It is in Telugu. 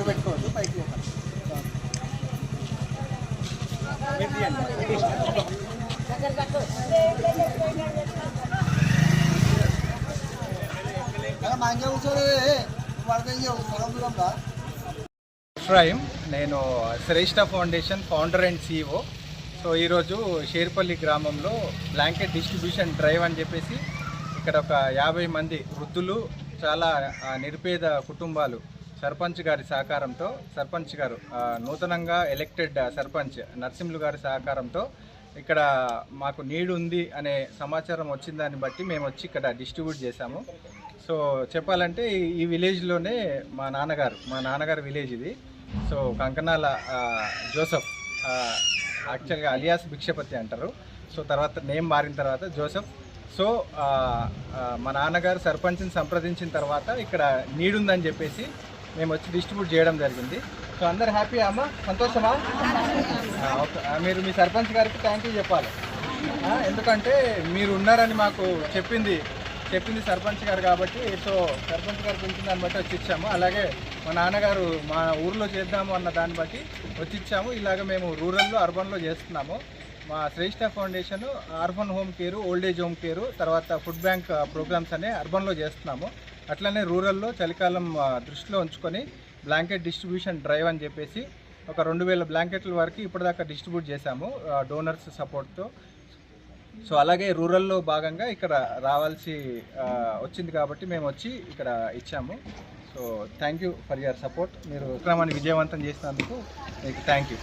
పెట్టుకోవద్దు పైకి ఇబ్రాహిం, నేను Shreshta foundation founder and CEO. So ఈరోజు షేర్పల్లి గ్రామంలో బ్లాంకెట్ డిస్ట్రిబ్యూషన్ డ్రైవ్ అని చెప్పేసి ఇక్కడ ఒక 50 మంది వృద్ధులు, చాలా నిరుపేద కుటుంబాలు సర్పంచ్ గారి సహకారంతో, సర్పంచ్ గారు నూతనంగా ఎలక్టెడ్ సర్పంచ్ నరసింహులు గారి సహకారంతో ఇక్కడ మాకు నీడ్ ఉంది అనే సమాచారం వచ్చిందాన్ని బట్టి మేము వచ్చి ఇక్కడ డిస్ట్రిబ్యూట్ చేశాము. సో చెప్పాలంటే ఈ విలేజ్లోనే మా నాన్నగారు విలేజ్ ఇది. సో కంకనాల జోసెఫ్, యాక్చువల్గా అలియాస్ భిక్షపతి అంటారు. సో తర్వాత నేమ్ మారిన తర్వాత జోసెఫ్. సో మా నాన్నగారు సర్పంచ్ని సంప్రదించిన తర్వాత ఇక్కడ నీడ్ ఉందని చెప్పేసి మేము వచ్చి డిస్ట్రిబ్యూట్ చేయడం జరిగింది. సో అందరు హ్యాపీ అమ్మా, సంతోషమా? ఓకే, మీరు మీ సర్పంచ్ గారికి థ్యాంక్ యూ చెప్పాలి. ఎందుకంటే మీరు ఉన్నారని మాకు చెప్పింది సర్పంచ్ గారు కాబట్టి. సో సర్పంచ్ గారు పిలిచిన దాన్ని బట్టి వచ్చి ఇచ్చాము. అలాగే మా నాన్నగారు మా ఊర్లో చేద్దాము అన్న దాన్ని బట్టి వచ్చి ఇచ్చాము. ఇలాగ మేము రూరల్లో, అర్బన్లో చేస్తున్నాము. మా Shreshta foundation orphan home care, old age home care, తర్వాత ఫుడ్ బ్యాంక్ ప్రోగ్రామ్స్ అనే అర్బన్లో చేస్తున్నాము. అట్లనే రూరల్లో చలికాలం దృష్టిలో ఉంచుకొని బ్లాంకెట్ డిస్ట్రిబ్యూషన్ డ్రైవ్ అని చెప్పేసి ఒక 2000 బ్లాంకెట్ల వరకు ఇప్పటిదాకా డిస్ట్రిబ్యూట్ చేశాము డోనర్స్ సపోర్ట్తో. సో అలాగే రూరల్లో భాగంగా ఇక్కడ రావాల్సి వచ్చింది కాబట్టి మేము వచ్చి ఇక్కడ ఇచ్చాము. So thank you for your support. మీరు కార్యక్రమాన్ని విజయవంతం చేసినందుకు మీకు థ్యాంక్ యూ.